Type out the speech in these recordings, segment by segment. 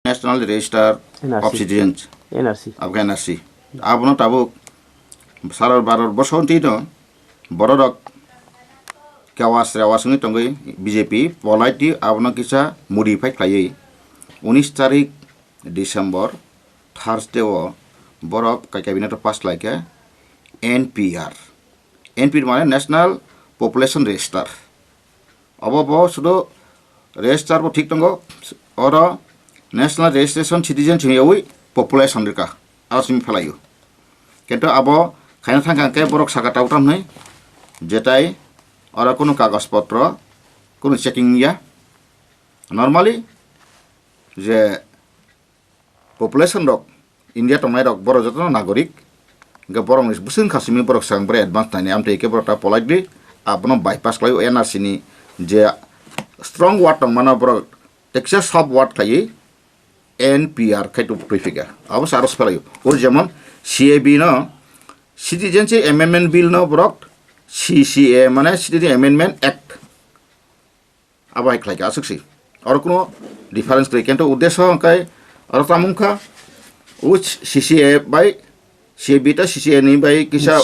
National Register of Citizens NRC of NRC. Abono tabuk sarar barar bosonti no borok kawas rawasungi tongai BJP politi abono kisa modify klayai 19 tarik December Thursday o borok ka cabinet pass like NPR. NPR মানে National Population Register. Abo sudo register bo ঠিক tongo oro National Registration Citizen chunyawi population rika asmi phalayo. Kento abo খাইনা থাকাকে বরক Sakata উঠাম নাই যেটাই ওরা কোনো কাগজপত্র কোনো চেকিং ইয়া নর্মালি যে পপুলেশন রক ইন্ডিয়া টমাই রক বড় যত নাগরিক গে বরং বুসিন খাসিমি বরক সাং বরে অ্যাডভান্স নাইনি আমতে একে বড়টা পলাইডি আপনো বাইপাস খাই এনআরসি নি যে স্ট্রং ওয়ার্ড টং মানা বরক টেক্সাস সব ওয়ার্ড খাই এনপিআর খাইতো প্রিফিগার অবশ্য আরো ফেলাইও ওর যেমন সিএবি ন Citizenship Amendment Bill no brok CCA মানে Citizenship Amendment Act আবার এক লাগে আসুক আর কোনো ডিফারেন্স করে কিন্তু উদ্দেশ্য কাই আর তামুখা উচ CCA বাই CB টা CCA নি বাই কিসা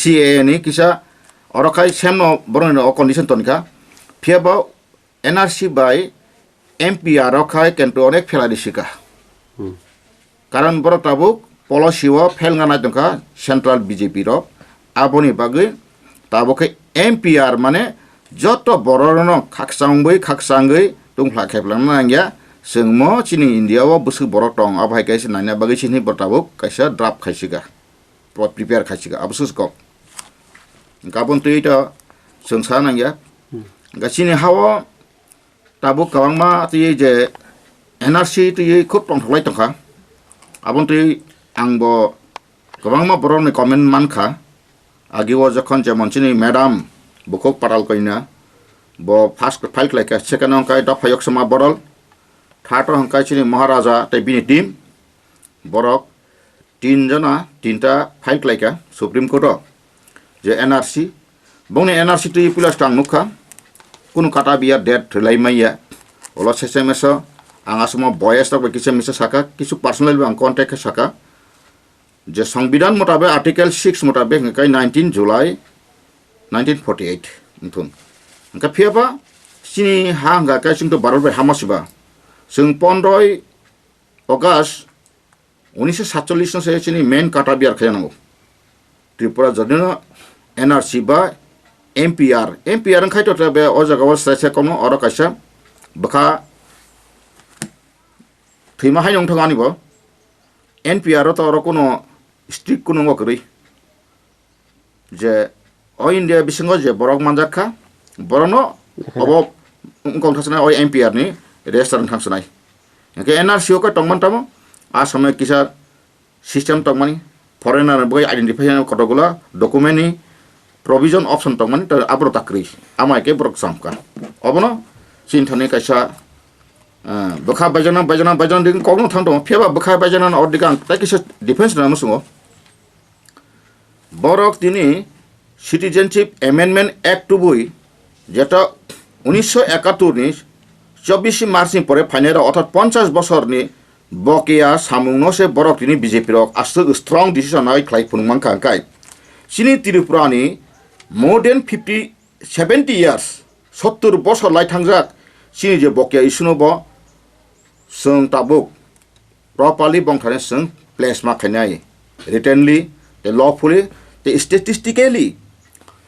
CAA নি কিসা আর কাই সেম ন বড় ন কন্ডিশন তনকা ফিয়াবা NRC বাই MPR কাই কিন্তু অনেক ফেলা দিছিকা কারণ বড় তাবুক পলিসিও ফেলগানাय दंखा सेंट्रल बीजेपी रो आबोनि बागै ताबोके एमपीआर माने जत बरनो खाकसांगै दंफ्ला खेबलांनांगिया जोंमो चिनि इंडियाव बुसु बर टं आबाय गायसे नायना बागै चिनि बटाबो कायसा ड्राफ्ट खायसिगा प्रिपेयार खायसिगा आबसुसको गाबोन तैटा जों सानांगिया गासिनि हाव ताबो काबांमा तै जे एनआरसी तै खुब टंथलाय दंखा आबोन तै आंबो गोबांमा बर'नि कमेन्ट मानखा आगिव जखन जे मोनसेनि मेडाम बुखौ पाराल कइना ब फार्स्ट फाइल लायका सेकेन्ड अंकाय दफायक समा बरल थार्ड अंकाय चिनि महाराजा तै बिनि टीम बरक तीनटा फाइल लायका सुप्रीम कोर्ट जे एनआरसी बंनि एनआरसी तै पुलास टां नुखा कुनु काटा बिया डेट लाइमाया ओला सेसेमेस आंगासमा बयस तक किसे मिसे साका किछु पर्सनल आं कन्टेक्ट साका जे संविधान मुताबिक आर्टिकल 6 मुताबिक हंकाय 19 जुलाई 1948 उथुन हंका फियाबा सिनि हा हंगा काय सिंतो भारत बे हामासिबा जों 15 अगस्त 1947 से सिनि मेन काटा बियार खायनांगौ त्रिपुरा जदिनो एनआरसी बा एमपीआर हंखायतो बे अ जागाव सायसे कोनो अर कायसा बखा थैमा हाय नंथागानिबो एनपीआर तो अर कोनो स्ट्रिक्ट কোনো নকরি যে অ ইন্ডিয়া বিসঙ্গ যে বরক মানজাখা বরনো অব কন্থাসনা অ এমপিআর নি রেজিস্ট্রেশন থাকসনাই একে এনআরসি ও কা টংমান তামো আসামে কিসা সিস্টেম টংমানি ফরেনার বই আইডেন্টিফিকেশন কতগুলা ডকুমেন্ট নি প্রভিজন অপশন টংমানি তার আবর তাকরি আমাকে বরক সামকা অবনো চিন্তানি কাইসা বখা বাজানা দিন কগনো থাংতো ফেবা বখা বাজানা অদিগাং তাই কিসা ডিফেন্স না মসুঙ্গ বরক তিনি সিটিজেনশিপ অ্যামেন্ডমেন্ট অ্যাক্ট বই যেটা 1971 নি 24 মার্চ নি পরে ফাইনাল অর্থাৎ 50 বছরনি বকেয়া সামুংনো সে বরক তিনি বিজেপি রক আস্ত strong decision I ক্লাই ফুনমাং কাঙ্কাই Sini ত্রিপুরানি more then 70 years 70 বছর লাই থাংজাক সিনি যে বকেয়া ইস্যুনো ब जों ताबुक प्रपारलि बंथाने जों प्लेस मा खायनाय रिटेनलि the lawfully the statistically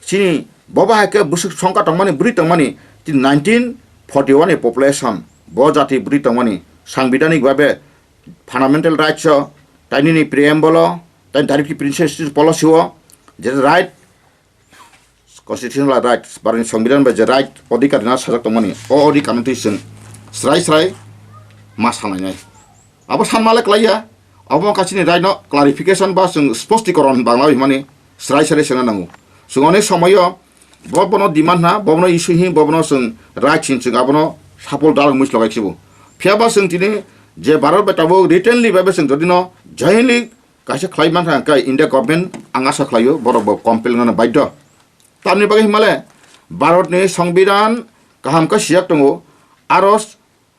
sini boba hake busuk songka tangmani buri tangmani 1941 population bo jati buri tangmani সাংবিধানিক ভাবে ফান্ডামেন্টাল রাইটস তাইনি প্রিএম্বল তাই ডাইরেক্টলি প্রিন্সেস পলিসি যে রাইট কনস্টিটিউশনাল রাইট বারনি সংবিধান বা যে রাইট অধিকার না সাজাক তংমানি অ অধিকার जों স্রাই मा सालायनाय अब सानमाले क्लाया अब कासिनि राइट न क्लारिफिकेशन बा जों स्पष्टीकरण बांला माने स्राय सारे सेना नांगौ जों अनेक समय बबनो डिमान्ड ना बबनो इस्यु हि बबनो जों राइट सिन जों आबनो सापोल दाल मुस लगायसिबो फियाबा जों दिनै जे भारत बेटाबो रिटेनलि बाबे जों जदिनो जयनलि कासे क्लाइमान थांका इन्डिया गभर्नमेन्ट आंगा साख्लायो बरबो कम्पेल गनो बाध्य तानि बागै हिमाले भारतनि संविधान गाहामका सियाक दङ आरज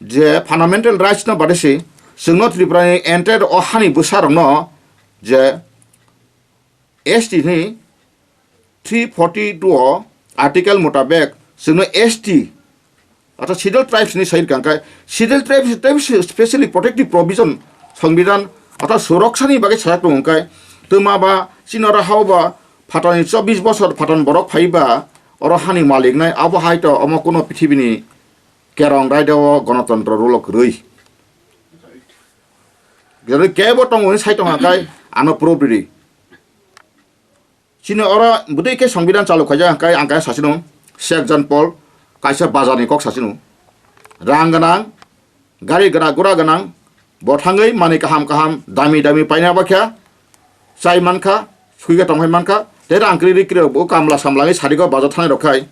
যে ফান্ডামেন্টাল রাইটস না বাদেছি जोंनो त्रिपुरानि एन्टेड अहानि बोसारावनो जे एसटी नि 342 आर्टिकल मुताबिक जोंनो एसटी अर्थात शिड्यूल ट्राइब्स नि साइड गांखाय schedule tribes specially protective provision संविधान अर्थात सुरक्षानि बागै सायाक दंखाय तमाबा चिनरा हावबा फाटानि 24 बছর फाटान बरक फाइबा अर हानि मालिक नाय आबो हायतो अम कोनो पृथ्वीनि केरं रायदाव गणतन्त्र रुलक रई jadi kebo tong ini saya tong angkai ano probiri. Cina orang budaya ke संविधान चालू खाजा angkai sasino Sheikh John Paul kaisa bazar ni kok sasino. Rang ganang, gari gura ganang, bothangai mani kaham dami paina bakya, sai manka, suiga tong hai manka, tera angkri rikri bo kamla samlangi sadigo bazar thane rokai.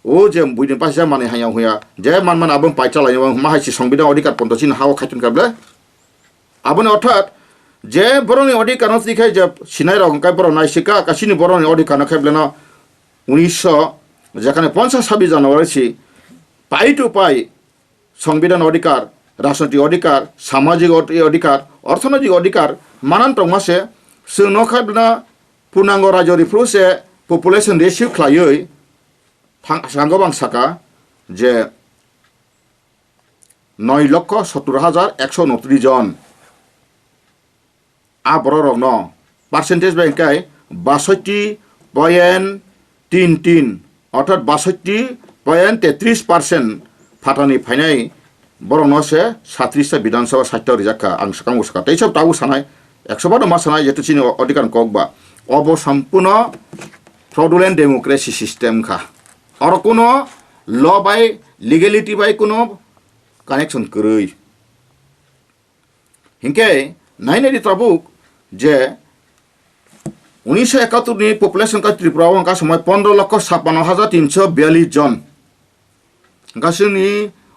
O jem buidin pasja mani hanya huya, je man abang paica lain mahai si संविधान अधिकार pontosin hawa khaitun kabla. Abon অর্থাৎ যে বরং অধিকার দিকে যে Sinai রকম বড় নাই শিকা কাশিনি বরং অধিকার খেবলেন 1900 যেখানে 50-26 জানুয়ারি পাই টু পাই সংবিধান অধিকার রাজনৈতিক অধিকার সামাজিক অধিকার অর্থনৈতিক অধিকার মানান্তং মাসে जोंनो खाबना पूर्णांग राज्य रिफ्रुसे पपुलेशन रेशियो ख्लायै सांगोबां साका जे 9,70,129 जन आबररक न पार्सेंटेज बैंकाय 62.33 अर्थात 62.33% फाटानि फाइनाय बरनसे 37 विधानसभा साहित्य रिजाखा आं सकां उसका तैसब ताउ सानाय 100 मा सानाय जेतु चिनि अधिकार ककबा अब सम्पूर्ण फ्रॉडुलेंट डेमोक्रेसी सिस्टम खा और कोनो लॉ बाय लीगलिटी बाय कोनो कनेक्शन करई हिंके नाइने ताबुक जे 1971 नि पपुलेशन का त्रिपुरा का समय 15,56,342 जन गासैनि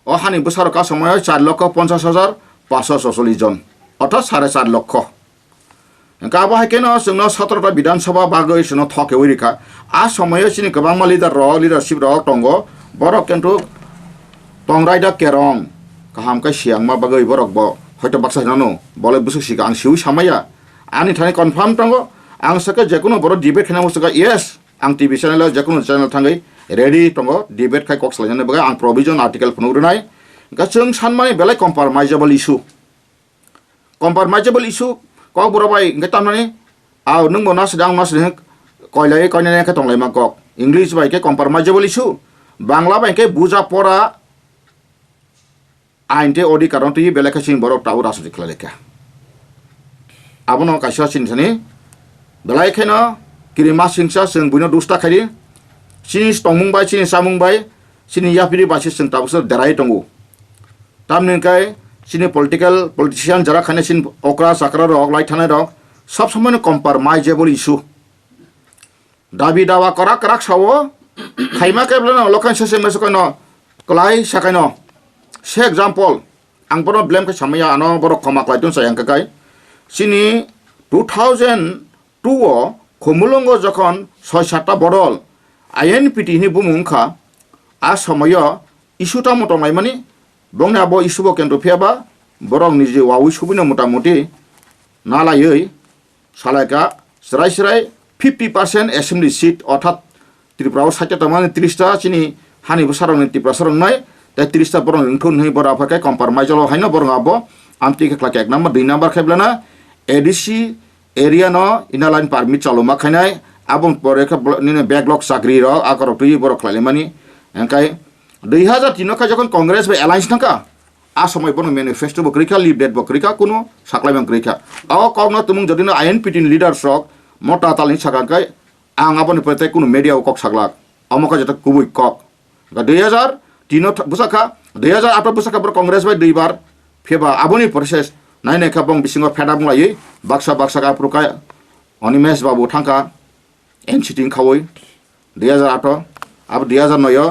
अहानि बोसोर का समय 4,50,546 जन अर्थात 4.5 लाख गाबा हायकेनो जोंनो 17टा विधानसभा बागै जोंनो थके वरिखा आ समय सिनि गोबां लिडारशिप रक दंगो बरक किन्तु तंरायदा केरं गाहाम का सियांमा बागै बरक ब हयतो बाक्सा जानो बले बुसु सिगा आं सिउ सामाया आंनि थाखाय कनफार्म दंगो आं सके जेकुनो बर डिबेट खानांगौ सके यस आं टीवी चैनल जेकुनो चैनल थांगै रेडी दंगो डिबेट खाय कक्स लायनानै बगा आं प्रोविजन आर्टिकल फनुग्रोनाय गासों सानमानि बेलाय कम्प्रोमाइजेबल इशू क बरबाय इंगे तामनानि आ नों मना सदां मास कयलाय कयनाय का तंलाय मा कक इंग्लिश बाय के कम्प्रोमाइजेबल इशू बांग्ला बाय के बुजा परा आइनते अधिकार ति बेलाय सिं बर ताउ रासुति खलालेका आबनो कायसा सिनथानि बेलाय खेनो किरिमा सिंसा जों बुनो दुस्ता खायदि सिनि तंमुंबाय सिनि सामुंबाय सिनि याफिरि बासि जों ताबसो देराय दंगो तामनिकाय सिनि पलिटिशियान जरा खाने सिन अक्रा साकरा रक लाइ थानाय रक सब समय कम्प्रोमाइजेबल इशू दाबि दावा कराक सावो खाइमा केबलन लखान सेसे मेसकनो क्लाय साकायनो से एग्जाम्पल आं बरो ब्लेम के सामया आनो बरो खमा क्लायदुन सायांकाय सिनि 2002 खमुलंग जखन 6-7टा बदल आईएनपीटी नि बुमुंखा आ समय इशुटा मटंलाय मानि बंने आबो इशुबो केन्टु फेबा बरं निजे वाउ सुबिनो मोटामोटी नालायै सालायका स्राय 50% एसेम्बली सीट अर्थात त्रिपुराव 60टा माने 30टा चिनि हानिबो सारंनि त्रिपुरा सरंनाय दा 30टा बरं इंखौ नै बरा फाके कम्प्रोमाइजल हायनो बरं आबो आमति खेख्ला 1 नम्बर 2 नम्बर खेबलाना एडीसी एरिया न इनालाइन पारमिट चालुमा खायनाय आबं परेखा निने बैकलॉग सागरी र आकर तुइ बर खलाले मानि एंकाय 2003 का जखन कांग्रेस बे अलायंस नका आ समय बन मैनिफेस्टो बकरिका लीड डेट बकरिका कोनो साक्लाइबां करिका आ कौनो तुमुं जदिनो आईएनपीटी लीडर सक मोटा तालनि सागांकाय आं आबनि प्रते कोनो मीडिया कक सागलाक अमका जत कुबुइ कक 2003 बुसाखा 2008 बुसाखा बर कांग्रेस बाय दुइबार फेबा आबनि प्रोसेस नायनाय खाबं बिसिङाव फेदा बुंलायै बाक्सा का प्रुका अनिमेश बाबु थांका एनसीटी खावै 2008 अब 2009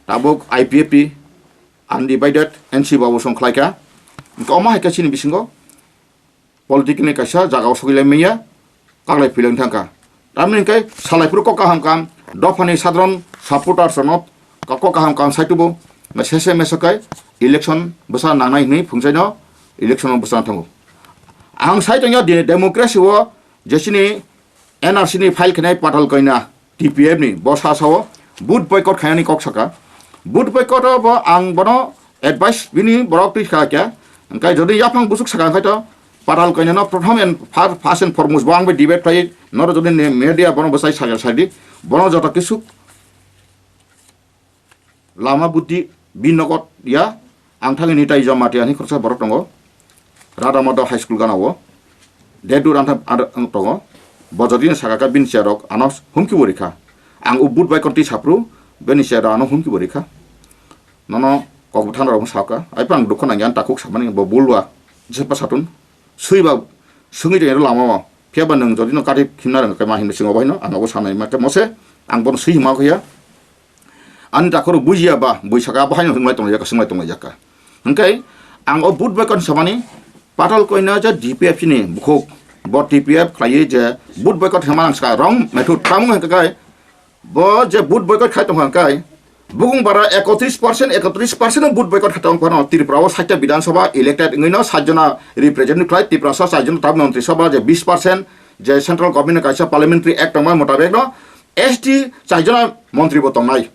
ताबुक आईपीएफपी अनडिवाइडेड एनसी बाबु संख्लायका अमा हायका सिनि बिसिङाव पलिटिकनि कायसा जागाव सगिलाय मैया कागलाय फिलং थांका तामनिखाय सालायफोर को काहाम काम दफानि साधारण सपोर्टार सनत कको काहाम काम साइटुबो मेसेसे मेसकाय election basa nangnai ni phungchai no election basa thango ang sai tang ya democracy wo jesini NRC ni file khnai patal koina TPF ni bosa sawo boot boycott khayani kok saka boot boycott bo ang bono advice bini borok ti kha kya angkai jodi yapang busuk saka khai to patal koina no prothom and first and foremost bang be debate play nor jodi media bono bosai sadi bono jota kisuk lama buddhi binogot ya ang thangi ni tai jama ti ani khorsa borok tongo rada modo high school ganawo dedu ranta ang tongo bojodin sakaka bin serok anos humki borikha ang ubud bai konti sapru beni sera ano humki borikha nono kokbutan ro saka ai pang dukhan ang yan takuk samani bo bulwa jepa satun suiba sungi de lama pheba nang jodi no kati khimna rang ka ma hin singo bai no anago sanai ma ke mose ang bon sui ma khoya an takuru bujia ba buisaka ba haino hingmai tong jaka singmai tong jaka angkai ang ubud bai kon samani patal koina ja DPF ni bukhok bo TPF khlai je bud boycott hamang ska rong methu tamung kai bo je bud boycott khai tong kai bugung bara 31% bud boycott khatong kono Tripura saita Bidhan Sabha elected ngino 7 jona representative khlai Tripura 7 jona tab mantri sabha je 20% je central government kaisa parliamentary act tong motabek no ST 4 jona mantri bo tong nai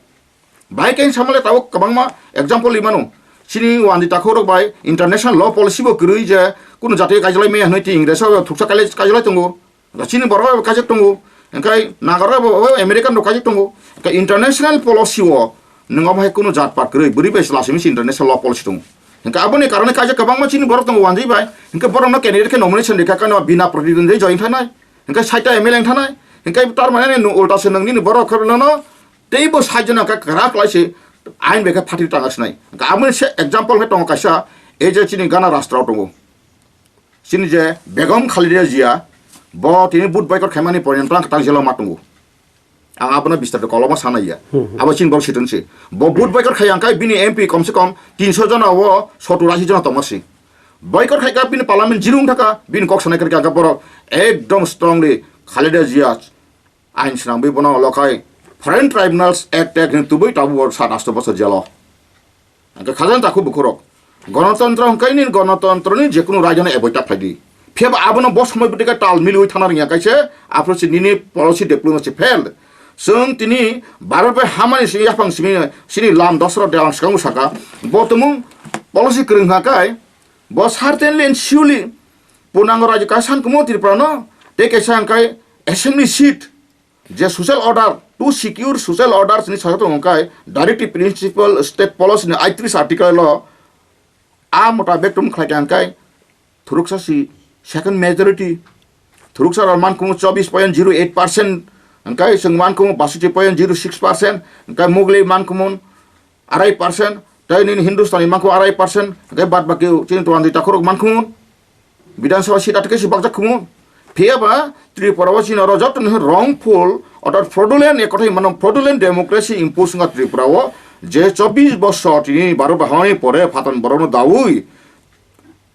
bai ken samale taw kabangma example limanu sini wandi takhorok bai international law policy bo krui je kuno jatiy kajlai me hanoi ti ingreso thuksa kajlai tongo sini boro kajak tongo engkai nagara bo American no kajak tongo ka international policy wo nongo bai kuno jat pat krui buri bes lasimi international law policy tongo engka aboni karone kajak kabang ma sini boro tongo wandi bai engka boro na candidate ke nomination dekha kana bina pratidondhi join thanai engka saita MLA thanai engkai tar mane no ulta senang ni boro khorno no teibo sajona ka kara klaise ain beka phati tangas nai amon se example he tong kaisa e je chini Ghana rashtra tongo sini je Begum Khalida Zia bo tini bud boycott khamani porentang tang jelo matungu ang apna bistar to koloma sanaya abo chin bol situng se bo bud boycott khayang kai bini MP komse kom 300 jona wo 87 jona tomasi boycott khai ka bini parliament jirung thaka bin kok sanai karka boro ekdom strongly Khalida Zia ain snang bi bono lokai Foreign Tribunals Act tubuy tabu sa রাষ্ট্রপতি jail খাজান তাকু বুকুরক গণতন্ত্র হংকাইনি গণতন্ত্র ni যেকোনো রাজনে এবইটা ফাইদি Feb আবনো বস সময় বটিকা তাল মিলুই থানার ইয়া কাইছে আপ্রোচি নিনি policy diplomacy fail जों তিনি ভারতে হামানি সিনি আফাং সিনি লাম দসরা দেওয়াং সাকাং সাকা বতমু পলিসি ক্রিং হাকাই ব সার্টেনলি সিউলি পুনাঙ্গ রাজ্য কাসান কুমো ত্রিপুরা ন তে কেসাং কাই অ্যাসেম্বলি সিট যে social order to secure social orders ni sahato ngkai directive principle state policy ni I3 article law a mota bektum khlaikan kai thuruksa si second majority thuruksa man kum 24.08% ngkai sengman kum 62.06% ngkai mughli man kumun 2.5% tai ni hindustani man kum 2.5% ngkai bad baki chin tuan di takhorok man kumun Bidhan Sabha seat atke si bakjak kumun Piaba Tripura wajin rojot ni wrongful অর্থাৎ fraudulent এ কথাই মানে fraudulent democracy impose না ত্রিপুরাও যে 24 বছর তিনি 12 বাহানি পরে ফাতন বরনো দাউই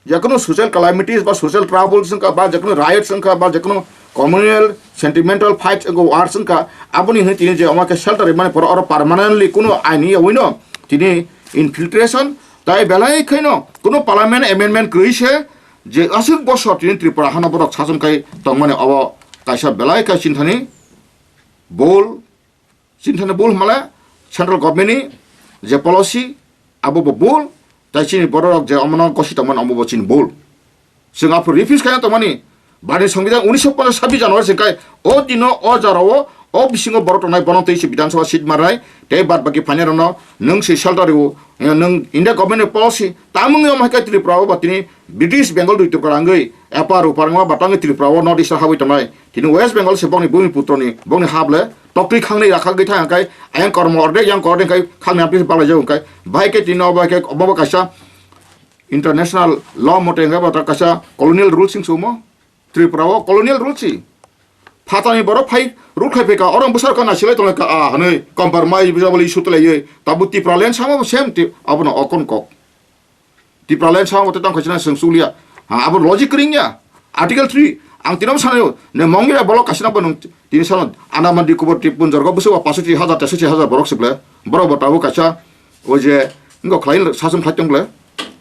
যে কোনো সোশ্যাল ক্যালামিটিস বা সোশ্যাল ট্রাবল সংখ্যা বা যে কোনো রাইট সংখ্যা বা যে কোনো কমিউনাল সেন্টিমেন্টাল ফাইট ওয়ার সংখ্যা আপনি তিনি যে আমাকে শেল্টার মানে পর আর পার্মানেন্টলি কোনো আইনি হইনো তিনি ইনফিল্ট্রেশন তাই বেলায় খাইন কোনো পার্লামেন্ট অ্যামেন্ডমেন্ট কইছে যে 80 বছর তিনি ত্রিপুরা হানাবরক শাসনকাই তং মানে অব কাইসা বেলায় কাই চিন্তানি bol cinthane bol mala central government ni je policy abo bol tai chini borok je amana koshita man amo chin bol singa pro refuse kaya to mani bani সংবিধান 1956 জানুয়ারি সেকাই ও দিনো ও জারাও ও বিসিঙ্গ বড় টনাই বনতে সে বিধানসভা সিট মারাই তে বাদ বাকি ফাইনার ন নং সে শালটারিও নং ইন্ডিয়া গভর্নমেন্ট পলিসি তামুং ইম হাইকা ত্রিপুরাও বাতিনি ব্রিটিশ বেঙ্গল দুইতো করাঙ্গই এপার উপারংwa বাটাঙ্গি ত্রিপুরাও নর্থ ইস্ট হাবই টনাই তিনি ওয়েস্ট বেঙ্গল সে বংনি ভূমিপুত্রনি বংনি হাবলে টকরি খাংনি রাখাগৈ থাকাই আয়ন কর্ম অর্ডে yang কর্ডে কাই খাংনি আপনি পালা যাও কাই ভাইকে তিনো ভাইকে অববা কাসা international law mote nga bata kaisa colonial rules sing sumo Tripura colonial rules si Fatani boro phai rule khai peka orang besar kana silai tong ka hanai compromise bisa boli isu tele ye tabu Tripura land sama same ti abuna okon kok Tripura land sama te tang khajna sengsulia ha abu logic ring ya article 3 ang tinom sanayo ne mongira bolok kasina bonong tin sanon anamandi kubur tipun jorgo busu 65,000 borok sible boro botabu kaisa o je Ngo khlain sasun khlai tongle.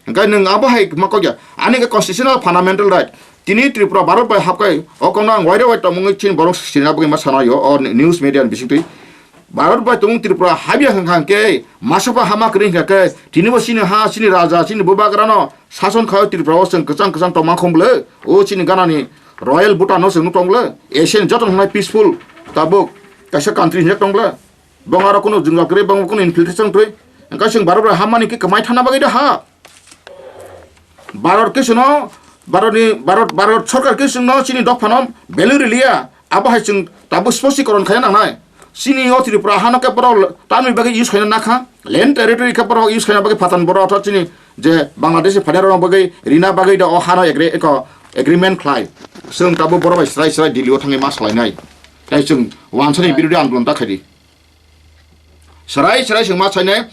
Engkai nung abo hai makogya. Ani ke constitutional fundamental right. Tini Tripura Bharat bai hapkai okona waira wai tamungi chin borong sina bagi masana yo or news media bisingtui. Bharat bai tung Tripura habia hang ke masapa hama kring ke tini bo sini ha sini raja sini boba karano sason khayo Tripura waseng kecang kecang tomang khomble o sini ganani royal Bhutan no seng tongle Asian joton hunai peaceful tabuk kaisa country nek tongle bangara kono jungla kre bang kono infiltration tui engkai sing Bharat bai hamani ke kamai thana bagi da ha Bharat ke sino Bharat सरकार के सिंह चीनी dock fanam Beluri लिया अब है सिंह ताबु स्पष्टीकरण खाया ना नाय चीनी ओ त्रिपुरा हानो के पर तामी बगे यूज खाया ना खा लैंड टेरिटरी के पर यूज खाया बगे फातन बरो अथ चीनी जे बांग्लादेश फेडरेल बगे रिना बगे द हानो एग्रीमेंट खाय जों ताबु बरो बाय स्राय स्राय दिल्लीयाव थाङै मा सालायनाय ताय जों वानसनि बिरुदि आन्दोलन ताखायदि स्राय स्राय जों मा सायनाय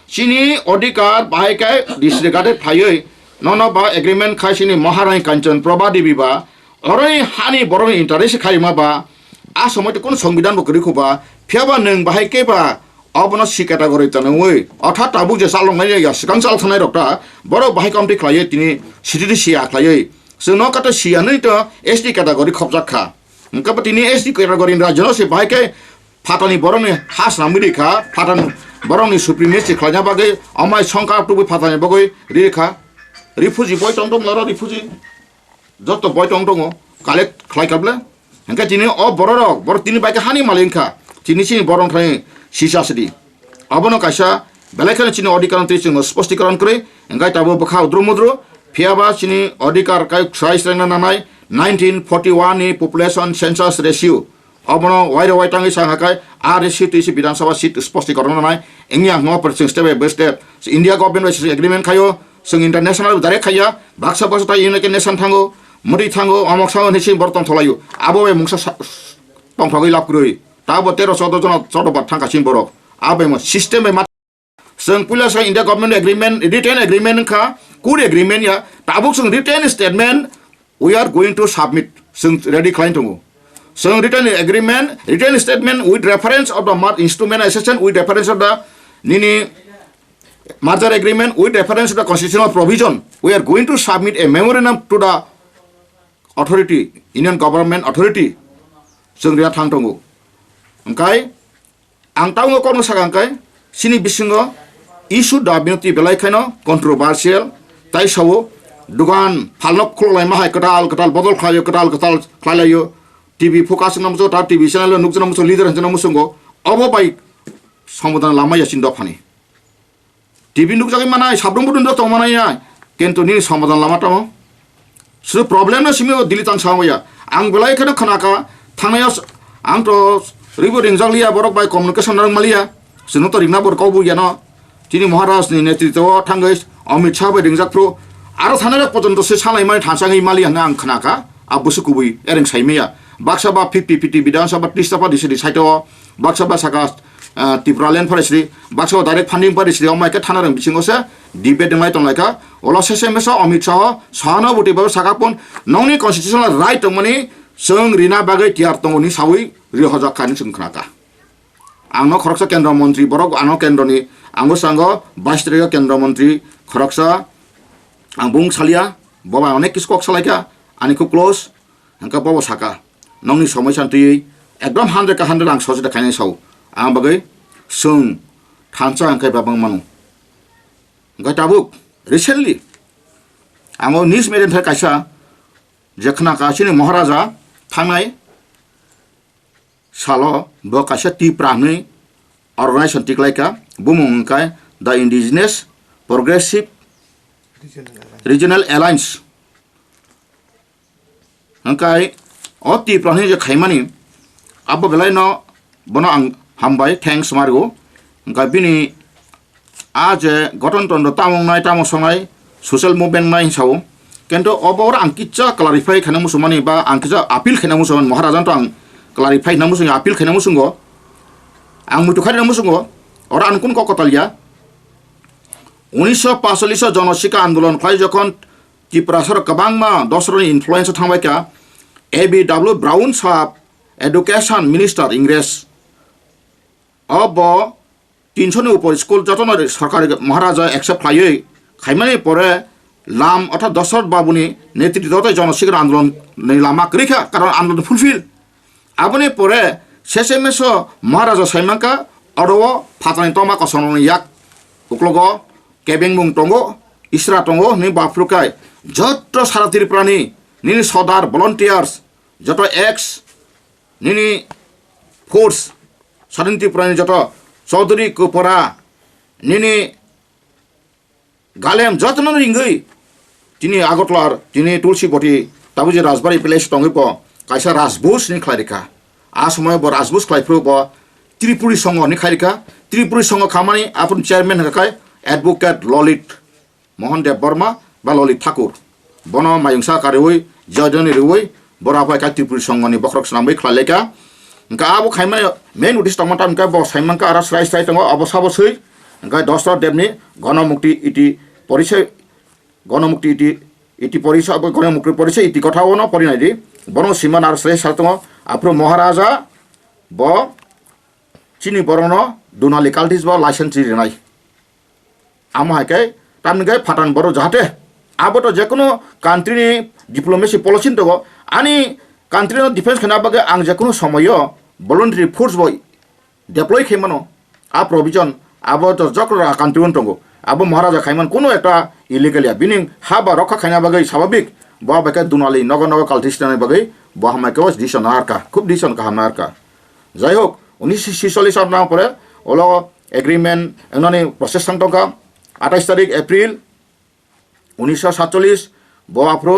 चीनी अधिकार बाहायकाय disregarded फायै Nono ba agreement khai sini Maharani Kanchan Prabha Devi ba oroni hani boroni interest khai ma ba a সময় কোন সংবিধান বকরি খুবা ফিয়াবা নং বাহাই কে ba অবন সি ক্যাটাগরি তানই অর্থাৎ তাবু যে সালংনাই या सिगां साल थानाय रक्ता बर बाहाय कमप्लिट खालायो तिनि सिटिडि सिया खालायो जोंनो काटा सियानै त एसडी क्याटागरि खबजाखा ओंखाबा तिनि एसडी क्याटागरि राज्यनो से बाहाय के फाटानि बरनि हास नामिरिखा फाटान बरनि सुप्रिमेसि खालायना बागै अमाय संका टुबु फाटानि बागै रेखा Refugee boy tong tong lara refugee joto boy tong tong collect khlai kable engka tini o borok bor tini baike hani malingka tini sini borong thai sisa sidi abono kaisa belaikana chini odikaran tri chung spostikaran kre engkai tabo bakha udrumudru phiaba chini odikar kai khrai strengna nanai 1941 ni population census ratio abono waira waitangi sanghakai a ratio tisi bidhan sabha seat spostikaran nanai engya ngo % step by step India government with agreement khayo जों international direct खाया Baksa Baksa United nation थांगो मुरि थांगो अमक सांगो निसि बर्तन थलायो आबो बे मुंसा पंफागै लापग्रय ताबो 13 14 जन 14 बार थांगासिन बरक आबे म system बे जों police India government agreement written agreement खा कुड एग्रीमेंट या ताबो जों written statement we are going to submit जों रेडी खालाइन दङ जों written agreement written statement with reference of the mark instrument accession with reference of the निनि merger agreement with reference to the constitutional provision we are going to submit a memorandum to the authority Indian government authority जों ria thang tongo angkai ang taungo kono sagangkai sini bisingo issue da binti belai khaino controversial tai sawo dugan phalnok khlolai mahai katal bodol khlayo katal khlayo tv focus namso ta tv channel nukjana muso leader hanjana musungo obo bai samudana lama yasin do phani TV nook জাগে মানায় সাবরম বুদুন তো মানায় কিন্তু নি সমাধান লামাটা শুধু problem না সিমি দিলি তাং সাময়া আং বেলা এখানে খানাকা থানায় আং তো রিবো রিংজাংলিয়া বরক বাই কমিউনিকেশন রং মালিয়া শুনো তো রিংনা বর কবু ইয়ান তিনি মহারাজনি নেতৃত্ব থাঙ্গै অমিত শাহ বাই রিংজাকপ্রো আরো থানায় পর্যন্ত সে সালাই মাই ঠাসাঙै মালিয়া না আং খানাকা আবুসু কুবুই এরেং সাইমেয়া বাক্সাবা 50-50 বিধানসভা 30 টাপা দিছে সাইটো বাক্সাবা সাকা Tripura land forestry bakso direct funding forestry omai ke thanarang bisingose debate mai tonlaika ola sese meso Amit Shah sahana buti ba sakapon nongni constitutional right tongmani जों रिना बागै तियार तंगनि सावै रिहजा खानि जों खोनाका आंनो खरकसा केन्द्र मन्त्री बरक आंनो केन्द्रनि आंगो सांगो 22 तारिख केन्द्र मन्त्री खरकसा आं बुं सालिया बबा अनेक किसकक सालायका आनि खुब क्लोज अंका बबा साका नंनि समय शान्ति एकदम 100 का 100 आं सजदा खायनाय साव आं बागै जों थानसा अंकाय बाबां मानु अंका ताबुक रिसेन्टलि आंगो निउज मेडियान थाय कायसा जेखना कासिनि महाराजा थांनाय सालो ब कायसा टी प्राङै अर्गानाइजेसन टिकलायका बुमुंखाय the indigenous progressive regional alliance अंकाय अ टी प्राङै जे खायमानि अब बेलायनो बनो आं हामबाय थैंक्स मारगो अंका बिनि आज गठनतन्त्र तामंनाय तामसंनाय सोशल मुभमेन्ट नाय हिसाब किन्तु अबर आंकिचा क्लारिफाई खाना मुसुमानि बा आंकिचा आपिल खाना मुसुमान महाराजा तो आं क्लारिफाई ना मुसुंग आपिल खाना मुसुंगो आं मुतुखारि ना मुसुंगो और आनकुन को कतालिया 1945 जनशिका आंदोलन खाय जखन त्रिपुरा सर कबांमा दसरनि इनफ्लुएंस थांबायका एबीडब्ल्यू ब्राउन साहब एडुकेशन मिनिस्टार इंग्रेज अब 300 উপর স্কুল যত সরকারি মহারাজা একসেপ্ট খাইয়ে খাইমানি পরে লাম অর্থাৎ দশরথ বাবুনি নেতৃত্বতে জনশিক্ষণ আন্দোলন লামা করিখা কারণ আন্দোলন ফুলফিল আবনি পরে শেষে মেশ মহারাজা সাইমাঙ্কা অরো ফাতানি তমা কসন ইয়াক উকলগ কেবেং মুং টঙ্গো ইসরা টঙ্গো নি বাফ্রুকায় যত সারা ত্রিপুরানি নিনি সদার ভলান্টিয়ার্স যত এক্স নিনি ফোর্স স্বাধীন ত্রিপুরানি যত চৌধুরী কুপরা নিনি গালেম যত্ন রিঙ্গই তিনি আগরতলার তিনি তুলসীবটি তাবু যে রাজবাড়ি প্লেস টঙ্গিপ কাইসা রাজবুস নি খাইরিকা আ সময় ব রাজবুস খাইফ্রু ব ত্রিপুরী সংঘ নি খাইরিকা ত্রিপুরী সংঘ খামানি আপন চেয়ারম্যান হাকাই এডভোকেট ললিত মোহন দেব বর্মা বা ললিত ঠাকুর বন মায়ংসা কারিউই জয়দনি রিউই বরাফাই কা ত্রিপুরী সংঘনি বখরক সামबै খাইলেকা ইনকা আবো খাইমানি মেন উদ্দেশ্য টমাটা ইনকা ব সাইমানকা আরা স্রাই স্রাই টঙ্গ অবসাবসই ইনকা দশরথ দেবনি গণমুক্তি ইতি পরিচয় গণমুক্তি ইতি পরিচয় গণমুক্তি পরিচয় ইতি কথাও ন পরিনাই দি বন সীমান আর শ্রেষ্ঠ সাতঙ্গ আপ্রো মহারাজা ব চিনি বরণ দুনালি কালটিস বা লাইসেন্স রিনাই আমাকে তামনিকে ফাটান বড় যাহাতে আবতো যে কোনো কান্ট্রিনি ডিপ্লোমেসি পলিসি দো আনি কান্ট্রিनि डिफेन्स खाना बागे आं जे कोनो समय भलन्टारि फोर्स बय डेप्लय खाइमानो आ प्रोविजन आबो तो जकरा कान्ट्रिमन दंगो आबो महाराजा खाइमान कोनो एकटा इलिगेलिया बिनि हाबा रखा खाइना बागे स्वाभाविक बा बाके दुनाली नगर नगर काल्टिस्टानि बागे बा हामाके डिसन आरका खूब डिसन का हामारका যাই হোক 1946 সাল নাম পরে ওলো এগ্রিমেন্ট এনানি প্রসেস সংটকা 28 তারিখ এপ্রিল 1947 বআফ্রো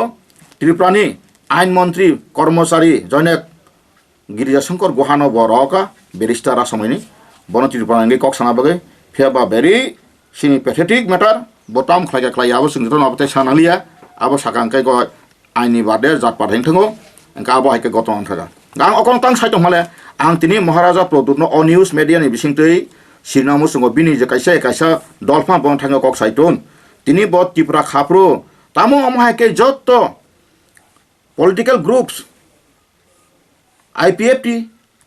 ত্রিপুরানি আইনমন্ত্রী কর্মচারী জয়নেক গিরিজাশঙ্কর গুহানো বরকা ব্যারিস্টার আসামনি বন ত্রিপুরাঙ্গি কক সানাবাগে ফেবা ভেরি সিনি প্যাথেটিক ম্যাটার বতাম খাইকা খাই আবো সিংতো নবতে সানালিয়া আবো সাকাঙ্কাই গ আইনি বাদে জাত পাঠাইন থাঙ্গো এনকা আবো হাইকে গতন থাকা গাং অকন তাং সাইতো হলে आं तिनी महाराजा प्रदुत अ निउज मेडिया नि बिसिंतै सिरनामु संग बिनि जे काइसा काइसा दलफा बन थाङो कक साइटन तिनी ब त्रिपुरा खाप्रो तामो अमहाके जत्त political groups IPFT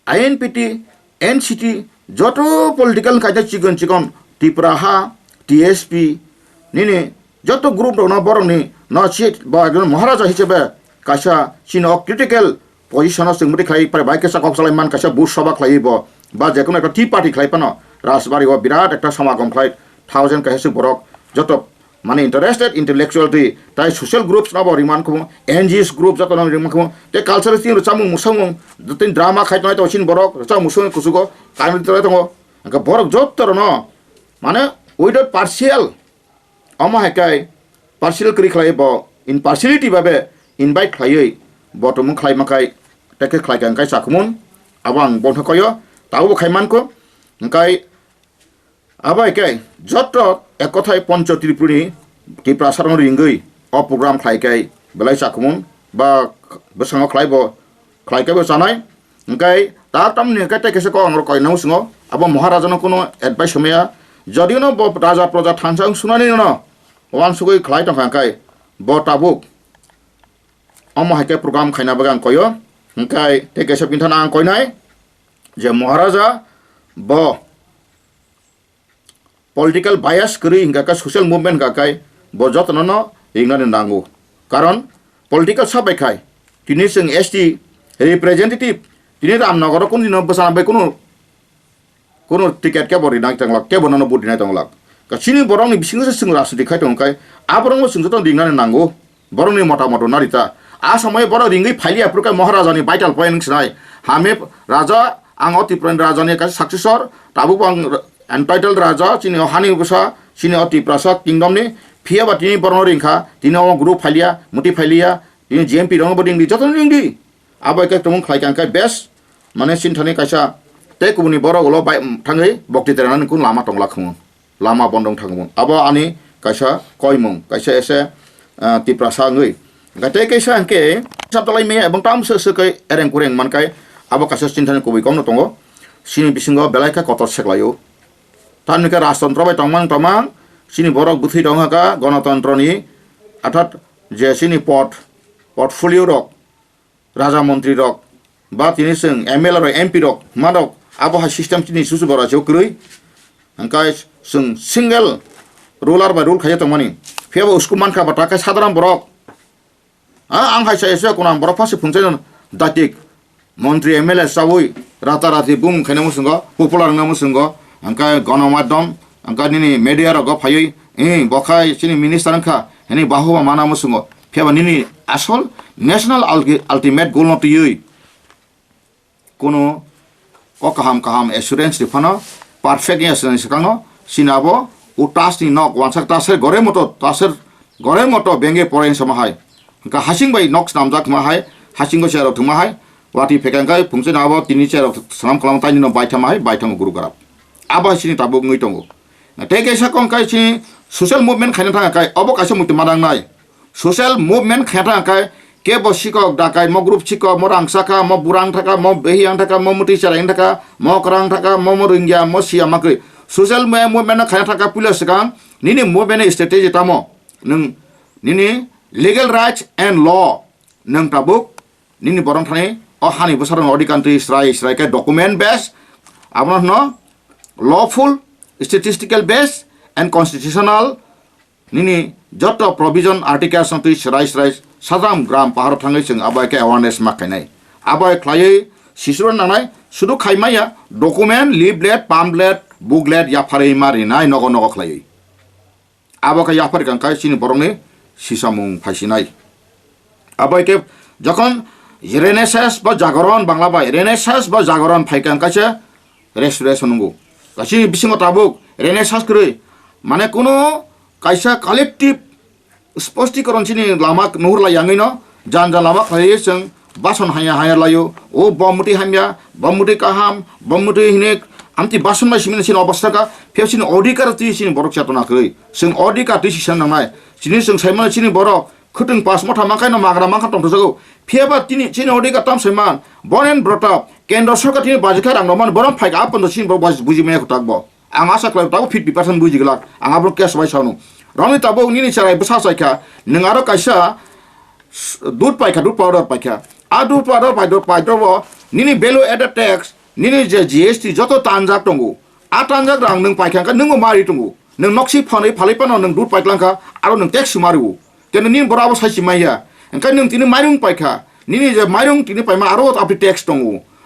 INPT NCT जत पॉलिटिकल काइदा चिकन चिकन त्रिपुरा हा टीएसपी निनि जत ग्रुप दङ बरंनि न चिट बा महाराजा हिसेबे काइसा सिन क्रिटिकल पजिशनाव जोंबोदि खालाय प्राय बाइक केसा कक सालायमान काइसा बुथ सभा खालायब बा जेकुनो एकटा टी पार्टी खालायपानो राजबारियाव बिराद एकटा समागम खालाय 1000 काइसा बरक जत माने इंटरेस्टेड इंटेलेक्चुअलिटी ताइ सोशल ग्रुप्स नाबो रिमान खौ एनजीएस ग्रुप जत न रिमान खौ ते कल्चरल थिं रचामु मुसामु जतिन ड्रामा खायतनाय तो सिन बरक रचा मुसु कुसुगो कामिल तरे दङ का बरक जत न माने उइदाउट पार्शियल अमा हायकाय पार्शियल करि खालायब इन पार्शियलिटी बाबे इनभाइट खायै बटमु खालायमाखाय टेके खालायगांखाय साखुमुन आबां बन्थकयो तावबो खायमानखौ ओंखाय आबायकाय जत एक कथाय पंच त्रिपुरी त्रिपुरा सारन रिंगै अ प्रग्राम खालायकाय बेलाय साखुमुन बा बेसाङाव खालायकायबो जानाय ओंखाय ता तामनि काय टेकेसे को आं रकयनाव सिङो आबो महाराजानो कोनो एडभाइस होमाया जदिनो राजा प्रजा थानसां सुनानै न वान सुगै खालाय तंखाय ब ताबुक अमहाके प्रग्राम खायना बागां कयो ओंखाय टेकेसे पिन्थाना आं कयनाय जे महाराजा ब पॉलिटिकल बायस करी हिंगाका सोशल मुवमेंट गाकाय ब जतन न हिंगाने नांगौ कारण पॉलिटिकल साबायखाय तिनि जों एसटी रिप्रेजेंटेटिव तिनि रामनगर कोन दिन बसाना बे कोनो टिकेट के बरि नां तंगला के बननो बुदिनाय तंगला गासिनि बरंनि बिसिंगो जों राजनीति खाय तंखाय आबरंगो जों जतन दिंगाने नांगौ बरंनि मता नारिता आ समय बर रिंगै फाइलिया प्रका महाराजानि भाइटाल पॉइंट नाय हामे राजा आं त्रिपुरानि राजानि का सक्सेसर ताबु आं एन्टाइटल्ड राजा चिनि हानि बसा चिनि त्रिपुरा किंगडमनि फियाबा तिनि बरन रिंखा तिनि ग्रुप फाइलिया मुति फाइलिया तिनि जीएमपी दङ बदिंगि जतन रिंगि आबो के तमु खायकांखाय बेस्ट माने सिनथानि कायसा ते कुबुनि बर गलो थाङै बक्ति तेरानानि कुन लामा तंगला खङो लामा बन्दं थाङोमोन आबो आनि कायसा कयमं कायसा एसे त्रिपुरा साङै गते कैसा के साबतलाय मे एबं ताम सकै एरें कुरें मानकाय आबो कासा चिन्थानि कबि कमनो दङ सिनि बिसिंगो बेलायका कतर सेक्लायो ताननिका राजतन्त्र बाय तंमान तमां सिनि बरक बुथि दङका गणतन्त्रनि अर्थात जे सिनि पोर्टफोलियो रक राजा मन्त्री रक बा तिनि जों एमएलए र एमपी रक मादक आबो हा सिस्टेम तिनि सुसु बरा जौक्रै angkai sung single ruler by rule khaya tongmani pheba usku manka bata kai sadaran borok ang hai sai sai kunam borok phasi phungchai datik মন্ত্রী এমএলএ সাবই রাতারাতি বুম খাইনা মুসুঙ্গ পপুলার না মুসুঙ্গ আঙ্কা গণমাধ্যম আঙ্কা নিনি মিডিয়া রগ ফাই বখাই চিনি মিনিস্টার আঙ্কা হেনি বাহুবা মানা মুসুঙ্গ ফেবা নিনি আসল ন্যাশনাল আলটিমেট গোল নট ইউই কোনো কাহাম কাহাম এসুরেন্স দিফানো পারফেক্ট এসুরেন্স কানো সিনাবো ও টাসনি নক ওয়ানসাক টাসের গড়ের মতো বেঙ্গে পড়েন সমাহাই আঙ্কা হাসিং বাই নক্স নামজাক মাহাই হাসিং গো চেয়ারক থুমাহাই wati pekangkai fungsi nabo tini cer salam kalam tani no baithamai baithang guru garap aba sini tabuk ngui tongo teke sa kongkai sini social movement khaina thanga kai obo kaisa muti madang nai social movement khaina kai ke bosiko dakai mo group chiko mo rangsaka mo burang thaka mo behiang thaka mo muti cerang thaka mo karang thaka mo ringya mo siama kai social movement khaina thaka pulas kang nini movement strategy tamo nung nini legal rights and law nung tabuk nini borong thani hani besar ngodi country Israel ke document based abon no lawful statistical based and constitutional nini joto provision articles on Israel sadam gram pahar thangai sing abai ke awareness makanai abai khlai sisur nanai sudu khaimaya document leaflet pamphlet booklet ya phare mari nai nogo nogo khlai abai ke ya phar kan kai sini borong ni sisamung phaisinai abai ke যখন Renaissance বা জাগরণ Bangla by Renaissance বা জাগরণ ফাইকান কাছে restoration নগো কাছে বিসিং তাবুক Renaissance করে মানে কোনো কাইসা কালেক্টিভ স্পষ্টীকরণ চিনি লামা নহর লাইয়াঙै ন জান জান লামা খাইয়ে जों বাসন হায়া হায়া লাयो ও বমুটি হামিয়া বমুটি কাহাম বমুটি হিনে আমতি বাসন মাই সিমিন সিন অবস্থাকা ফেसिन অধিকার তি সিন বরক চাতনা কই जों অধিকার তি সিন নামাই চিনি जों সাইমান চিনি বরক খুতুন পাস মথা মাকাই ন মাগরা মাখা টম থসগো ফেবা তিনি চিনি অধিকার তাম সমান বনেন ব্রটপ কেন্দ্র সরকার তিনি বাজিকার আং নমান বরম ফাইক আপন সিন ব বুজি মে খতাকবো আং আশা ক্লাই তাও 50% বুজিগলা আং আবর কেস বাই সাউনো রমি তাবো নিনি চারাই বসা সাইখা নং আরো কাইসা দুধ পাইখা দুধ পাউডার পাইখা আ দুধ পাউডার পাইদব নিনি ভ্যালু এডেড ট্যাক্স নিনি যে জিএসটি যত তানজাক দঙ্গো আ তানজাক রাং নং পাইখাঙ্কা নং মারি দঙ্গো নং নক্সি ফাनै ফালাইপানো নং দুধ পাইতলাঙ্কা আরো নং ট্যাক্স মারিও কেন নিন বরাবর সাইসি মাইয়া ओंखाय नों तिनि माइरं पाइखा निनि जे माइरं तिनि पाइमा आरो आपनि टैक्स दङ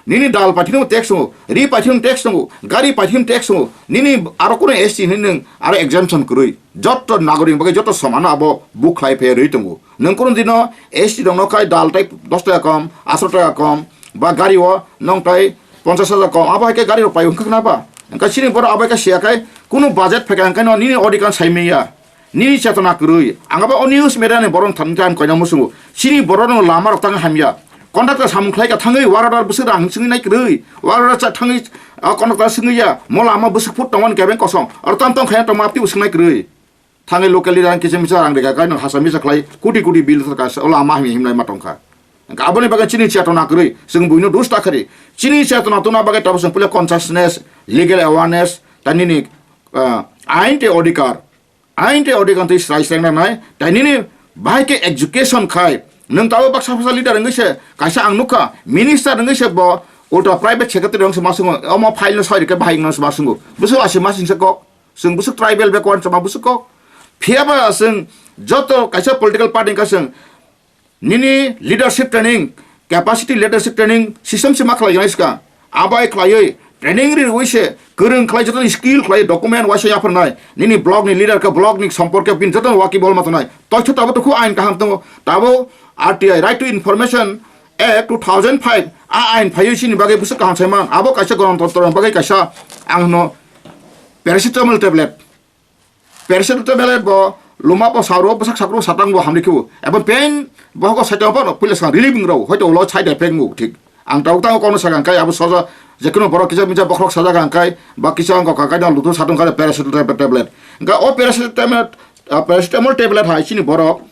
निनि दाल पाइथिनो टैक्स दङ रि पाइथिनो टैक्स दङ गारि पाइथिनो टैक्स दङ निनि आरो कोनो एसटी नों आरो एग्जाम्पशन करै जत नागरिक बगे जत समान आबो बुक खाइ फे रै दङ नों कोनो दिनो एसटी दङ खाय दाल टाइप 10 টাকা কম 8 টাকা কম বা গাড়ি ও नों टाइ 50,000 কম आबा के गाड़ी पाइ ओंखा बा ओंखाय सिनि बर आबा के सियाखाय कोनो बाजेट फेका ओंखाय निनि अडिकान साइमेया Nini cetona kurui, angapa onius medane borong tangan koina musumu. Sini borong lamar tang hamya. Kondakta samklai ka tangai waradar busuk rang singi naik kurui. Waradar cat tangai kondakta singi ya. Mola ama busuk put tongan kebeng kosong. Or tantong kaya tong mapti usuk naik kurui. Tangai lokal liran kisah misal rang deka kai nang hasami saklai kuti bil terkas. Ola ama himi himlai matongka. Abone bagai sini cetona kurui. Sing buino dus takari. Sini cetona tuna bagai tabusang punya consciousness, legal awareness, dan ini ain te odikar. Ain te odikan tu Israel nai, dan ini baik ke education kai. Neng tahu baksa pasal leader engse, kaisa angnuka minister engse bo, ultra private secretary orang semasung, omo file nas hari ke baik nas semasung. Busuk asyik masing sekok, sung busuk tribal background sama busuk kok. Fiaba sung joto kaisa political party kasung. Nini leadership training, capacity leadership training, sistem semak lagi iska. Abai klai training ri wise kereng klai joto skill klai document wise ya pernah nini blog ni leader ke blog ni সম্পর্কে pin joto waki bol matonai toy tabo to ku ain kaham to tabo RTI right to information act 2005 a ain phayu ni bagai busuk kaham saiman abo kaisa goron totor bagai kaisa angno paracetamol tablet bo luma po sauro busak sakro satang bo hamli kibu ebo pain bo ko saita bo pulis kan relieving ro hoito lo side effect mu ঠিক ang tau kono sagang kai abu soja jekono borok kisa minja bokrok saja gang kai ba kisa ang kakai dang lutu satung kale paracetamol tablet ga o paracetamol tablet hai sini borok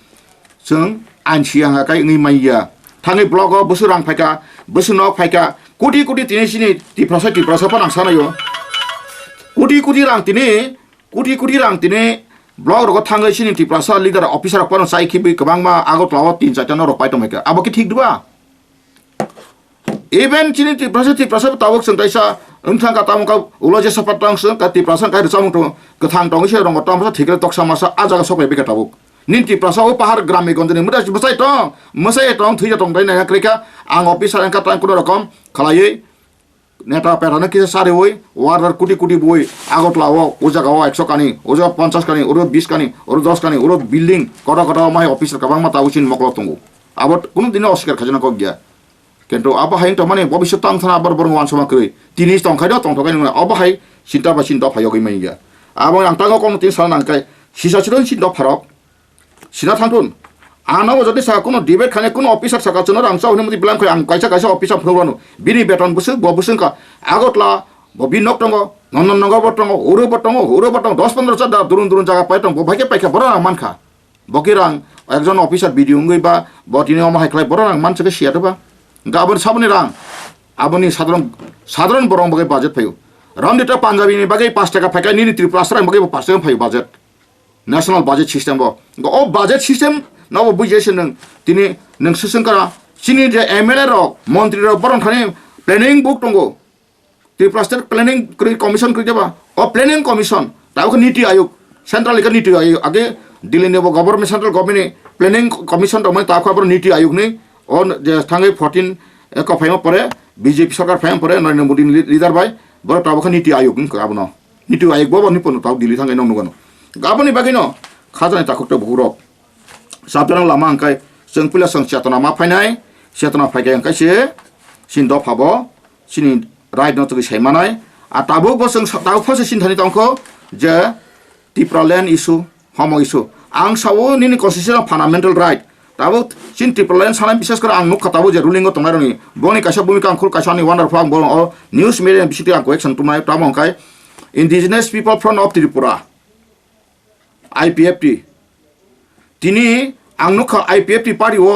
जों आनसियां kai ngi maiya thangi blog busurang phaika busunok phaika koti tini sini ti prasa panang sanayo koti rang tini blog ro thangai sini ti prasa leader officer pan sai khibi kabang ma agot lawa 3-4 no ro pai tomeka abo ki thik duba even chini ti prasa tabok sung taisa Engthang kata mungka ulo je sapat tang se kati prasan kai rsa mungto kethang tong se rong tang sa thikre toksa masa ajaga sokle beka tabuk ninti prasa o pahar grame gonde muda besai tong thuja tong dai na kreka ang officer ang kata kono rokom khalai neta perana kisa sare oi warder kuti boi agot lawo o jaga o 100 kani o jaga 50 kani o 20 kani o 10 kani o building kota mai officer kabang mata usin moklo tongu abot kuno dina oskar khajana ko gya kento aba hain to mane bobisya tang thana abar borong wan sama kre tini tong khai do tong thokai nuna aba hai sinta phayo gi mai gya abo ang tango kong tin sa nang kai sisa chiron sinta pharok sina thantun ana o jodi sa kono debate khane kono officer saka chuna rang chau hnemti bilang khoi ang kaisa officer phorano bini beton busu bo busun ka agotla bo binok tongo non botongo uro botongo 10-15 chada durun jaga paitong bo bhake paika borana mankha bokirang ekjon officer video ngui ba botini oma haklai borana manchake sia ba गाबोन साबनि रां आबनि साधारण बरं बगे budget फायो Ram litre Punjabi नि बगे 5 टाका फायका नि त्रिपुरा स्रां बगे 5 टाका फायो बाजेट नेशनल बाजेट सिस्टम बो ओ बाजेट सिस्टम नव बुजेसन नों तिनि नों सुसंकरा सिनि जे एमएलए रक मन्त्रि रक बरं थाने प्लेनिंग बुक दंगो त्रिपुरा स्टेट प्लेनिंग कमिशन करिबा ओ प्लेनिंग कमिशन ताको नीति आयोग सेंट्रल का नीति आयोग आगे दिल्ली ने government central government planning commission दमने ताको पर नीति आयोग ने और थांगे 14 का फाइम परे बीजेपी सरकार फाइम परे नरेंद्र मोदी लीडर बाय बर ताबखा नीति आयोग गाबनो नीति आयोग बो निपन ताव दिल्ली थांगे नंगनो गाबनि बागिनो खाजानि ताखुट बुरो साबजन लामा अंकाय जों पुला सं चेतना मा फाइनाय चेतना फाइगे अंकाय से सिन द फाबो सिनि राइट न तुगि सैमानाय आ ताबो बो जों ताव फसे सिनथानि तंखो जे त्रिपुरा लैंड इशू हम इशू आं सावो निनि कन्स्टिट्यूशन फंडामेंटल राइट ताबो चिन त्रिपुरा लैंड सानाय विशेष कर आं नुक खताबो जे रुलिंग तंगारनि बनि कासा भूमिका आंखुल कासानि वंडर फ्लाग बो न्यूज मीडिया बिसिति आंखौ एक्शन तुमाय ताम अंकाय indigenous people front of Tripura IPFT तिनी आं नुक IPFT पार्टी वो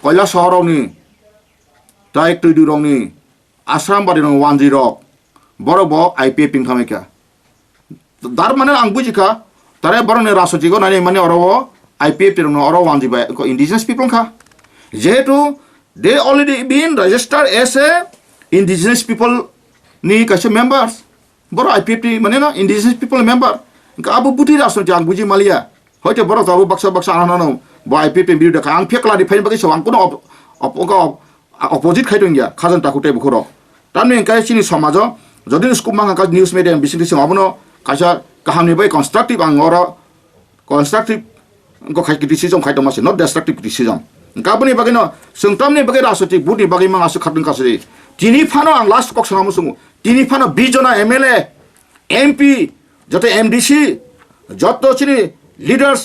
कयला सहरावनि ताय तुइदुरंनि आसाम बादिनो 10 बरब IPFT थामेका दार माने आं बुजिका तारे बरने रासोजिगो नानि माने अरबो IPFT no oro wanji by indigenous people ka jehetu they already been registered as a indigenous people ni kaise members boro IPFT mane na indigenous people member ka abu buti raso jang buji malia hoite boro tabu baksa anano bo IPFT biru ka ang phekla di fain bagi sawang kono opposite khaitong ya khajan takute bukhoro tamni kai chini samajo jodi skumang ka news media bisiti sing abono kaisa kahamni bai constructive angora constructive को खाइ criticism खाइ दमासे नट destructive criticism गाबनि बागैनो सोंतामनि बागै रासति बुदि बागै मा आसु खादन कासि तिनि फानो आं लास्ट कक्स नामु सुङु तिनि फानो 20 जना एमएलए एमपी जते एमडीसी जतो चिनि लीडर्स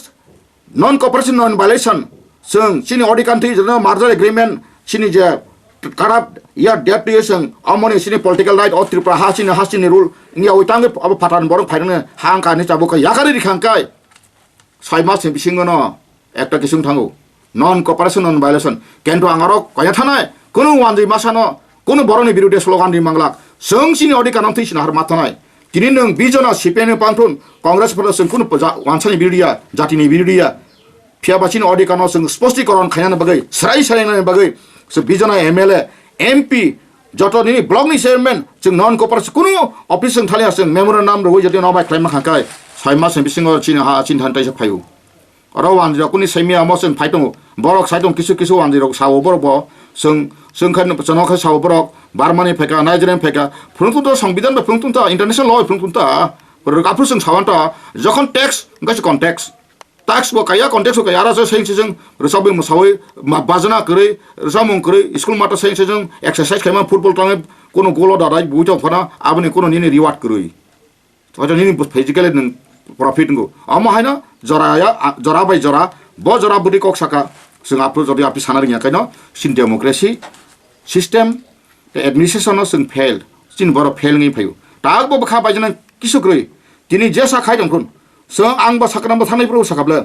नन कोऑपरेशन नन वायलेशन जों चिनि ऑडी कान्ट्री जनो मार्जर एग्रीमेंट चिनि जे करप्ट या डेप्टिएशन अमनि चिनि पॉलिटिकल राइट अ त्रिपुरा हासिनि रूल इंया उतांगे अब फाटान बरं फाइदने हांकानि चाबुका यागारि रिखांकाय 6 मास बिसिङनो एकटा किसुं थांगौ नन कोऑपरेशन नन वायलेशन केन्टु आंगारो कया थानाय कोनो वानजि मासानो कोनो बरनि बिरुदे स्लोगान दि मांगलाक जोंसिनि अधिकारन थैसिन हार माथानाय दिनै नों 20 जना सिपिएम पांथुन कांग्रेस फरसन कोनो वानसानि बिरुदिया जातिनि बिरुदिया फियाबासिनि अधिकारन जों स्पष्टीकरण खायनानै बगै सरायनानै बगै 20 जना एमएलए एमपी जतनि ब्लकनि चेयरमैन जों नन कोऑपरेशन कोनो अफिस जों थालिया जों मेमोरेन्डाम रगै जदि नबाय क्लाइम खाकाय 6 मास बिसिङो चिन्थान्ताइसे फायु अर वानजिरा कुनि सैमिया मसन फाइटं बरक साइटं किसु वानजिरक सावो बरब जों खान जनख सावो बरक बारमानि फेका नाइजेरियान फेका फुंतुंत संविधान बे फुंतुंत इंटरनेशनल लॉ फुंतुंत पर काफु जों सावंत जखन टैक्स गस कॉन्टेक्स टैक्स बो काया कॉन्टेक्स बो काया रासो सैंसे जों रसाबे मसावै बाजना करै रसामुं करै स्कुल माता सैंसे जों एक्सरसाइज खायमा फुटबल टाङे कोनो गोल दादाय बुइथ फना आबनि कोनो निनि रिवार्ड करै तो निनि फिजिकली नों प्रॉफिट को अमहायना जरा बाय जरा ब जरा बुदि कक साका जों आपरो जदि आपि साना रिया कायनो सिन डेमोक्रेसी सिस्टम एडमिनिस्ट्रेशन जों फेल सिन बर फेल नि फायु ताग ब खा बायजना किसुग्रै दिनै जेसा खायदों खुन जों आं बा साकनाम थानाय प्रो साकाबले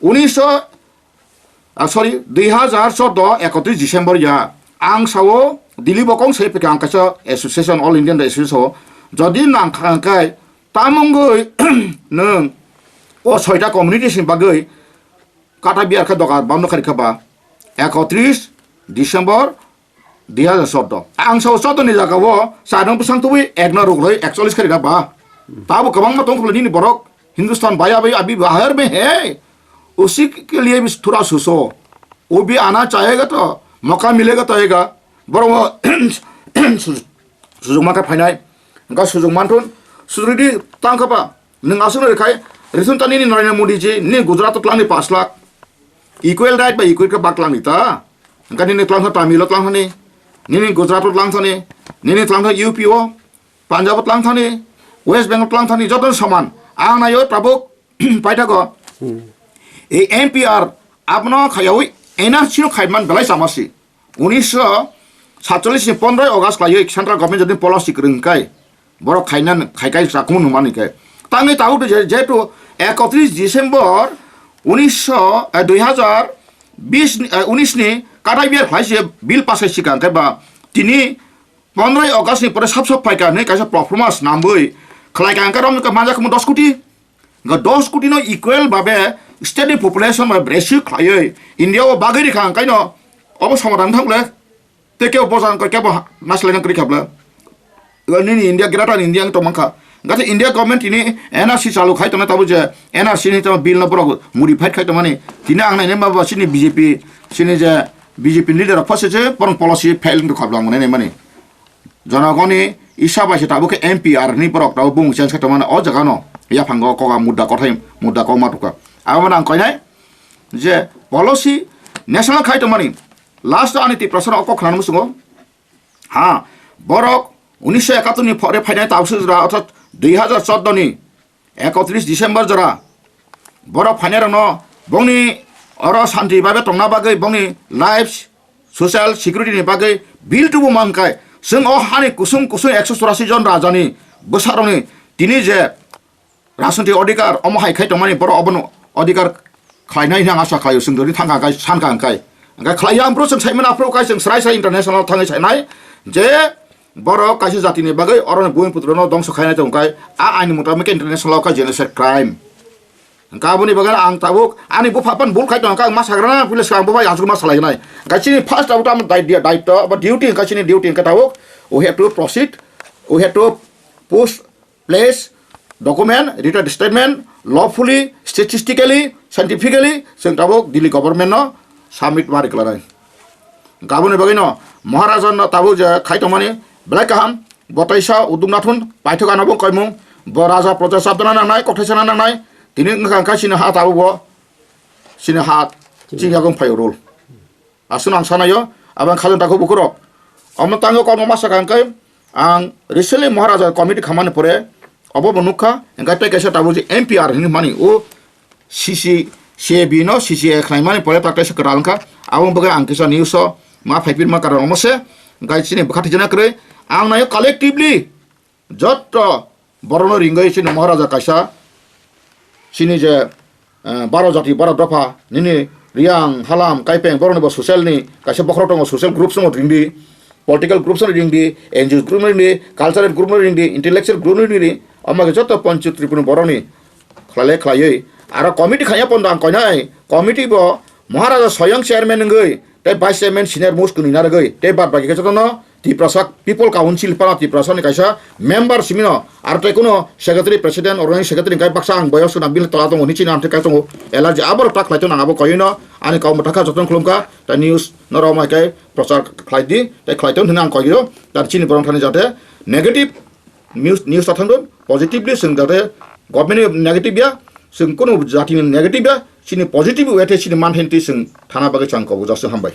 2014 31 डिसेम्बर या आं सावो दिल्ली बकं से पेका आंकासा एसोसिएशन ऑल इंडियन एसोसिएशन जदि नांखांकाय तामंगै नों ओ 6टा कम्युनिकेशन बागै काटा बियार खा दगा बामनो खारि खाबा 31 December 2014 ang sa 14 ni jagawo sadong pesang tuwi ekna rogloi 41 kari ba tabo kabang ma tong ni borok Hindustan baya baya अभी बाहर में है उसी के लिए भी थोड़ा सुसो वो भी आना चाहेगा तो मौका मिलेगा तो आएगा बरो सुजुग माका फाइनाय गा सुजुग मानथुन सुजुगदि तांखाबा नों आसुन रेखाय रिसुन तानि नि नरेंद्र मोदी जी नि गुजरात क्लांनि 5 लाख इक्वल राइट बा इक्वल का बाकलांनि ता गानि नि क्लांथा तामिल क्लांथानि नि गुजरात क्लांथानि नि क्लांथा यूपीओ पांजाब क्लांथानि वेस्ट बेंगल क्लांथानि जतन समान आं नायो प्रभु पाइथागो ए एमपीआर आपनो खायावै एनआरसी खायमान बेलाय सामासि 1947 नि 15 अगस्त खायो सेंट्रल गवर्नमेंट जदि पॉलिसी करंकाय बर खायनान खायकाय साकुम नुमानिकाय तांनि ताउ जेतु 31 डिसेम्बर 2019 नि काटाय बियार खायसे बिल पास सिगां बा तिनि 15 अगस्त नि परे सबसब फायका नै कायसा परफॉर्मेंस नामबै खलायका अंकारम का माजा कम 10 कोटी ग 10 कोटी नो इक्वल बाबे स्टेट पॉपुलेशन मा रेशियो खायो इंडिया ओ बागैरि खां कायनो अब समाधान थांले तेके बजान का केबो नासलेन करि खाबला नि इंडिया ग्रेटर इंडिया तो मंखा गाते इंडिया गवर्नमेंट नि एनआरसी चालू खाय तने ताबो जे एनआरसी नि तो बिल न बरो मडिफाइड खाय त माने तिना आंनाय ने माबा सिनि बीजेपी सिनि जे बीजेपी लीडर फसे जे परन पॉलिसी फेल न खाबला माने माने जनगणनि इसा बासे ताबो के एमपीआर नि परक ताबो बुं सेंस खत माने अ जगा न या फांगो कगा मुद्दा कथाय मुद्दा को मातुका आवन आं कयनाय जे पॉलिसी नेशनल खाय त माने लास्ट आनिति प्रश्न अक खान मुसुगो हां बरक 1971 नि फरे फाइनाय ताबसु जरा अर्थात 2014 नि 31 डिसेम्बर जरा बरक फाइनाय न बंनि अर शान्ति बाबे तंना बागै बंनि लाइफ सोशल सिक्युरिटी नि बागै बिल टुबो मानकाय जों अ हानि कुसुम 184 जन राजानि बोसारनि तिनि जे राजनीति अधिकार अमहाय खाय तमानि बर अबन अधिकार खायनाय ना आशा खायो जों दनि थांगा गाय सानगा अंकाय अंका खाया आमप्रो जों साइमन आफ्रो काय जों सराय साइ इंटरनेशनल थाङै सायनाय जे बर कायसे जातिनि बागै अरन बुइन पुत्रनो दंस खायनाय दंकाय आ आइनि मुताबिक इंटरनेशनल का जेनोसाइड क्राइम गाबोनि बागै आं ताबुक आनि बुफापन बुल खाय दंका मा साग्राना पुलिस का बुबाय आजु मा सालायनाय गासिनि फार्स्ट आउट आम दायित्व बा डिउटी गासिनि डिउटी का Tabuk we have to proceed we have to post place document written statement lawfully statistically scientifically जों ताबुक दिल्ली गवर्नमेंट न सबमिट मारि क्लानाय गाबोनि बागै न महाराजा न ताबुक जे खाय दंमानि ब्लाय काहाम बतैसा उदुंनाथुन पाइथगा नबो कयमु ब राजा प्रजा साबदाना नांनाय कथायसना नांनाय तिनि गांका सिनि हा ताबुक सिनि हा जिंगागं फाय रुल आसुन आं सानायो आबां खाजोनटाखौ बुकुर अमन तांगो कर्म मासा कांकाय आं रिसेंटली महाराजा कमिटी खामानि परे अब बनुखा एंगाते कैसे ताबु जे एमपीआर हिनि मानि ओ सीसी सीएबी नो सीसी खाय मानि परे प्राक्टिस करालखा आबो बगे आं किसा न्यूज मा फाइपिर मा कारण मसे गाइसिनि बखाति जना करे आं नायो कलेक्टिवली जत बरनो रिंगै सिनि महाराजा कायसा सिनि जे 12 जाति 12 दफा निनि रियां हालाम काइपें बरनो सोशल नि कायसा बखरो दङ सोशल ग्रुप सङ रिंगदि political groups are doing the NGOs group are doing the cultural group are doing the intellectual group are doing the amage joto panchayat tribunal boroni khlale khlai ara committee khaya pondang koinai committee bo maharaja soyang chairman ngai te vice chairman senior most kuni na gai te bad bagi kacha no ti prasak people council para ti prasan ni kaisa member simino ar te kono secretary president organizing secretary gai paksa ang boyos na bil tola tong ni china am te kai tong elarji abor tak lai tong abo koino ani kaum taka jotong khulumka ta news noroma kai प्रचार खालायदि ते खालायथों होनना आं कहियो दा चिनि बरं थानि जाते negative news थाथांदों पजिटिवली जों जाते गभर्नमेन्ट नेगेटिव या जों कोनो जातिनि नेगेटिव या चिनि पजिटिव वेटे चिनि मानहेन्टि जों थाना बागै चां कबो जासो हामबाय